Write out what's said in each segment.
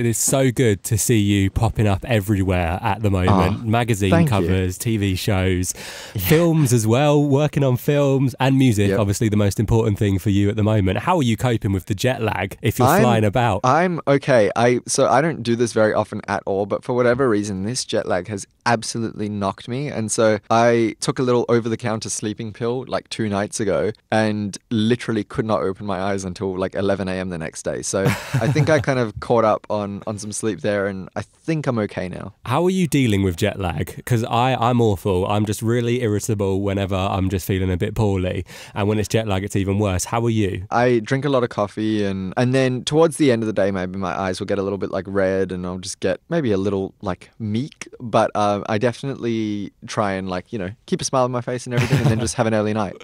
It is so good to see you popping up everywhere at the moment. Magazine covers, TV shows, films as well, working on films and music, obviously the most important thing for you at the moment. How are you coping with the jet lag if you're flying about? I'm okay. So I don't do this very often at all, but for whatever reason, this jet lag has absolutely knocked me. And so I took a little over-the-counter sleeping pill like 2 nights ago and literally could not open my eyes until like 11 a.m. the next day. So I think I kind of caught up on some sleep there, and I think I'm okay now. How are you dealing with jet lag? Because I'm awful. I'm just really irritable whenever I'm just feeling a bit poorly. And when it's jet lag, it's even worse. How are you? I drink a lot of coffee, and then towards the end of the day, maybe my eyes will get a little bit like red and I'll just get maybe a little like meek. But I definitely try and like, keep a smile on my face and everything and then just have an early night.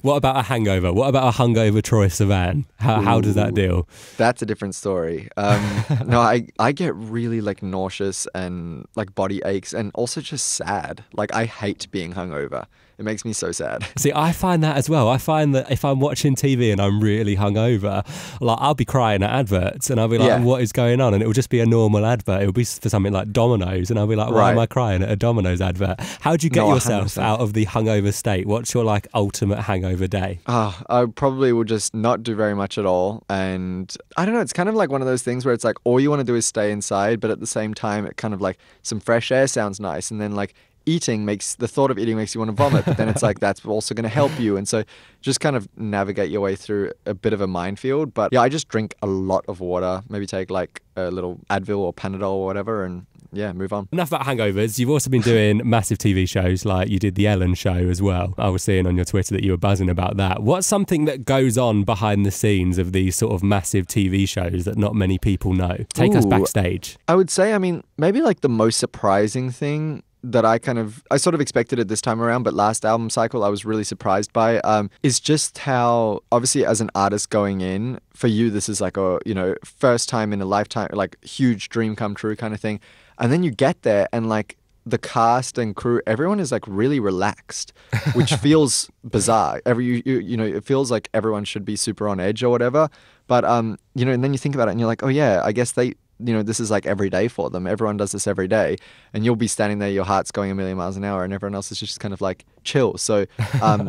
What about a hangover? What about a hungover Troye Sivan? How does that deal? That's a different story. No, I get really like nauseous and like body aches and also just sad. Like I hate being hungover. It makes me so sad. See, I find that as well. I find that if I'm watching TV and I'm really hungover, like I'll be crying at adverts and I'll be like, what is going on? And it will just be a normal advert. It will be for something like Domino's and I'll be like, why am I crying at a Domino's advert? How do you get yourself 100%. out of the hungover state? What's your like ultimate hangover day? I probably will just not do very much at all. And I don't know, it's kind of like one of those things where it's like all you want to do is stay inside, but at the same time, it kind of like some fresh air sounds nice. And then like the thought of eating makes you want to vomit, but then it's like that's also going to help you. And so just kind of navigate your way through a bit of a minefield. But yeah, I just drink a lot of water, maybe take like a little Advil or Panadol or whatever, and move on. Enough about hangovers. You've also been doing massive TV shows, like you did the Ellen show as well. I was seeing on your Twitter that you were buzzing about that. What's something that goes on behind the scenes of these sort of massive TV shows that not many people know? Take us backstage. I would say, maybe like the most surprising thing that I sort of expected it this time around, but last album cycle I was really surprised by, is just how, obviously as an artist going in, for you this is like a, first time in a lifetime, like huge dream come true kind of thing. And then you get there and like the cast and crew, everyone is like really relaxed, which feels bizarre. It feels like everyone should be super on edge or whatever. But, and then you think about it and you're like, oh yeah, I guess this is like every day for them. Everyone does this every day. And you'll be standing there, your heart's going a million miles an hour and everyone else is just kind of like chill. So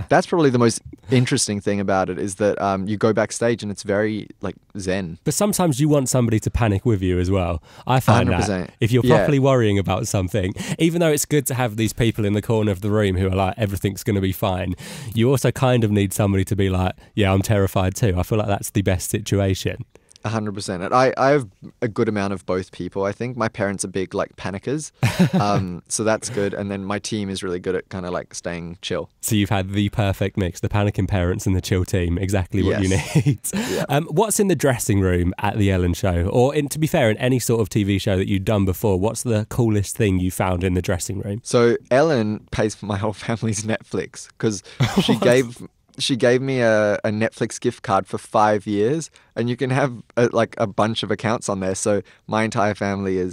that's probably the most interesting thing about it is that you go backstage and it's very like zen. But sometimes you want somebody to panic with you as well. I find 100%. that if you're properly worrying about something, even though it's good to have these people in the corner of the room who are like, everything's going to be fine, you also kind of need somebody to be like, yeah, I'm terrified too. I feel like that's the best situation. 100%. And I have a good amount of both people, I think. My parents are big, like, panickers. So that's good. And then my team is really good at kind of, like, staying chill. So you've had the perfect mix, the panicking parents and the chill team, exactly what you need. What's in the dressing room at the Ellen show? Or, to be fair, in any sort of TV show that you've done before, what's the coolest thing you found in the dressing room? So Ellen pays for my whole family's Netflix because she gave me a Netflix gift card for 5 years, and you can have a bunch of accounts on there. So my entire family our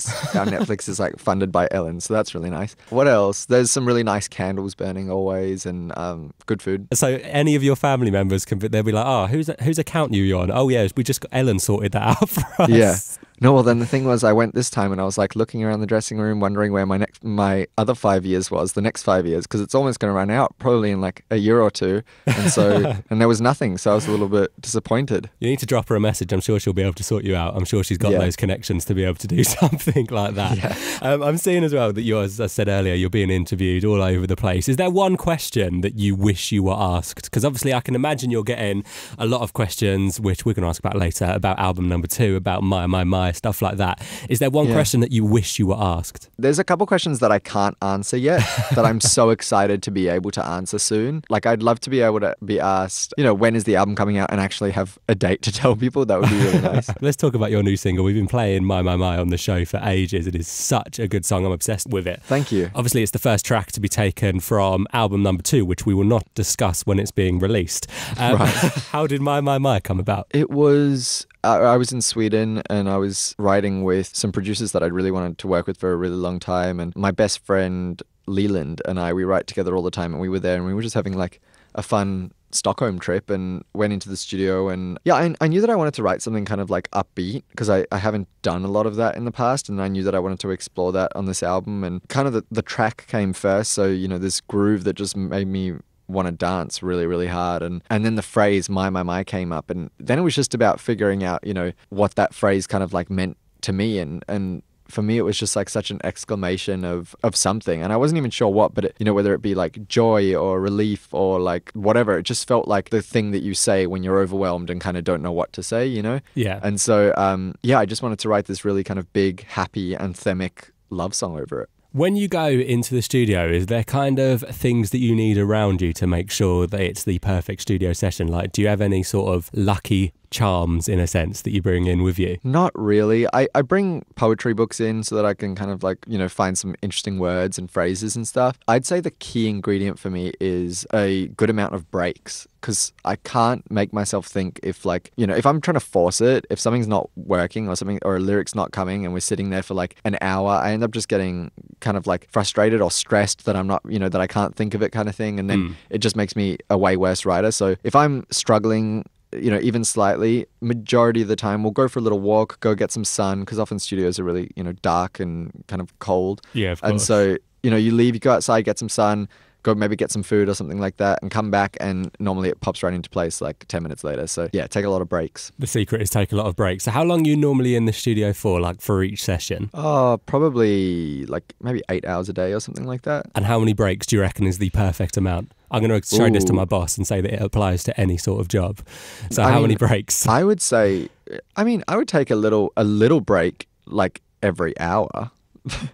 Netflix is like funded by Ellen. So that's really nice. What else? There's some really nice candles burning always, and good food. So any of your family members they'll be like, oh, whose account are you on? Oh yeah, we just got Ellen sorted that out for us. Yeah. No, well, then the thing was I went this time and I was like looking around the dressing room, wondering where my other 5 years was, the next 5 years, because it's almost going to run out probably in like a year or two. And so, and there was nothing. So I was a little bit disappointed. You need to drop her a message. I'm sure she'll be able to sort you out. I'm sure she's got those connections to be able to do something like that. I'm seeing as well that as I said earlier, you're being interviewed all over the place. Is there one question that you wish you were asked? Because obviously I can imagine you're getting a lot of questions, which we're going to ask about later, about album number 2, about my, stuff like that. Is there one question that you wish you were asked? There's a couple questions that I can't answer yet that I'm so excited to be able to answer soon. Like I'd love to be able to be asked, when is the album coming out, and actually have a date to tell people. That would be really nice. Let's talk about your new single. We've been playing My on the show for ages. It is such a good song. I'm obsessed with it. Thank you. Obviously, it's the first track to be taken from album number 2, which we will not discuss when it's being released. How did My come about? It was... I was in Sweden and I was writing with some producers that I'd really wanted to work with for a really long time. And my best friend, Leland, and we write together all the time. And we were there and we were just having like a fun Stockholm trip and went into the studio. And yeah, I knew that I wanted to write something kind of like upbeat because I haven't done a lot of that in the past. And I knew that I wanted to explore that on this album. And kind of the track came first. So, you know, this groove that just made me want to dance really, really hard. And then the phrase my came up. And then it was just about figuring out, you know, what that phrase kind of like meant to me. And for me, it was just like such an exclamation of something. And I wasn't even sure what, but it, you know, whether it be like joy or relief or like whatever, it just felt like the thing that you say when you're overwhelmed and kind of don't know what to say, you know? Yeah. And so, I just wanted to write this really kind of big, happy, anthemic love song over it. When you go into the studio, is there kind of things that you need around you to make sure that it's the perfect studio session? Like, do you have any sort of lucky charms, in a sense, that you bring in with you? Not really. I bring poetry books in so that I can kind of like, you know, find some interesting words and phrases and stuff. I'd say the key ingredient for me is a good amount of breaks, because I can't make myself think if, like, you know, if I'm trying to force it, if something's not working or something, or a lyric's not coming and we're sitting there for like an hour, I end up just getting kind of like frustrated or stressed that I'm not, you know, that I can't think of it kind of thing. And then it just makes me a way worse writer. So if I'm struggling, you know, even slightly, majority of the time we'll go for a little walk, go get some sun, because often studios are really, you know, dark and kind of cold. Yeah, of course. And so, you know, you leave, you go outside, get some sun, go maybe get some food or something like that, and come back, and normally it pops right into place like 10 minutes later. So yeah, take a lot of breaks. The secret is take a lot of breaks. So how long are you normally in the studio for, like for each session? Oh, probably like maybe 8 hours a day or something like that. And how many breaks do you reckon is the perfect amount? I'm going to show this to my boss and say that it applies to any sort of job. So how many breaks? I would say, I would take a little break like every hour.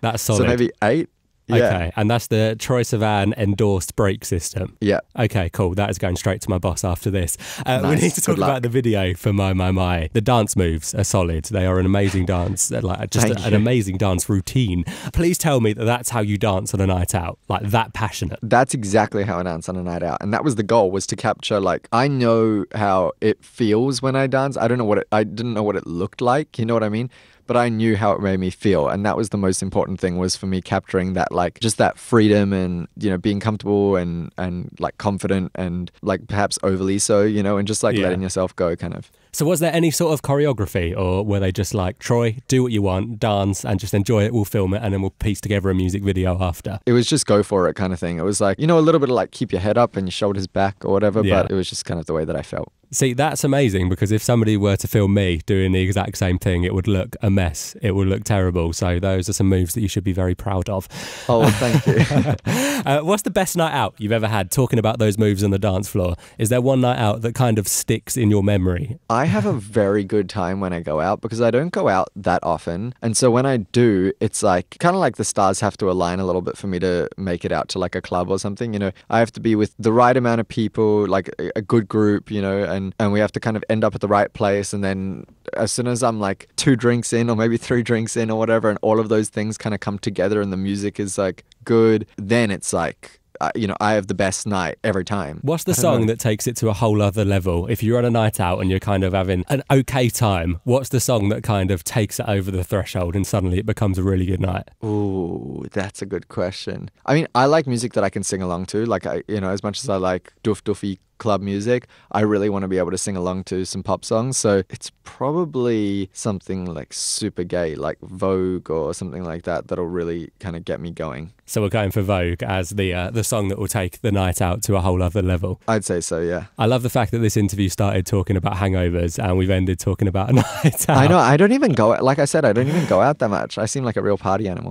That's solid. So maybe 8. Yeah. Okay, and that's the Troye Sivan endorsed break system. Yeah. Okay, cool. That is going straight to my boss after this. Nice. We need to talk about the video for My. The dance moves are solid. They are an amazing dance, like just an amazing dance routine. Please tell me that that's how you dance on a night out, like that passionate. That's exactly how I dance on a night out, and that was the goal, was to capture, like, I know how it feels when I dance. I didn't know what it looked like. You know what I mean? But I knew how it made me feel. And that was the most important thing, was for me capturing that, like, just that freedom and, you know, being comfortable and like confident and like perhaps overly so, you know, and just like letting yourself go kind of. So was there any sort of choreography, or were they just like, Troye, do what you want, dance and just enjoy it, we'll film it, and then we'll piece together a music video after? It was just go for it kind of thing. It was like, you know, a little bit of like keep your head up and your shoulders back or whatever, but it was just kind of the way that I felt. See, that's amazing, because if somebody were to film me doing the exact same thing, it would look a mess. It would look terrible. So those are some moves that you should be very proud of. Oh, well, thank you. What's the best night out you've ever had, talking about those moves on the dance floor? Is there one night out that kind of sticks in your memory? I have a very good time when I go out, because I don't go out that often. And so when I do, it's like kind of like the stars have to align a little bit for me to make it out to like a club or something. You know, I have to be with the right amount of people, like a good group, you know, and we have to kind of end up at the right place. And then as soon as I'm like 2 drinks in or maybe 3 drinks in or whatever, and all of those things kind of come together and the music is like good, then it's like, you know, I have the best night every time. What's the song that takes it to a whole other level? If you're on a night out and you're kind of having an okay time, what's the song that kind of takes it over the threshold and suddenly it becomes a really good night? Ooh, that's a good question. I mean, I like music that I can sing along to. Like, you know, as much as I like doofy club music, I really want to be able to sing along to some pop songs. So it's probably something like super gay, like Vogue or something like that, that'll really kind of get me going. So we're going for Vogue as the song that will take the night out to a whole other level. I'd say so, yeah. I love the fact that this interview started talking about hangovers and we've ended talking about a night out. I know, I don't even go, like I said, I don't even go out that much. I seem like a real party animal.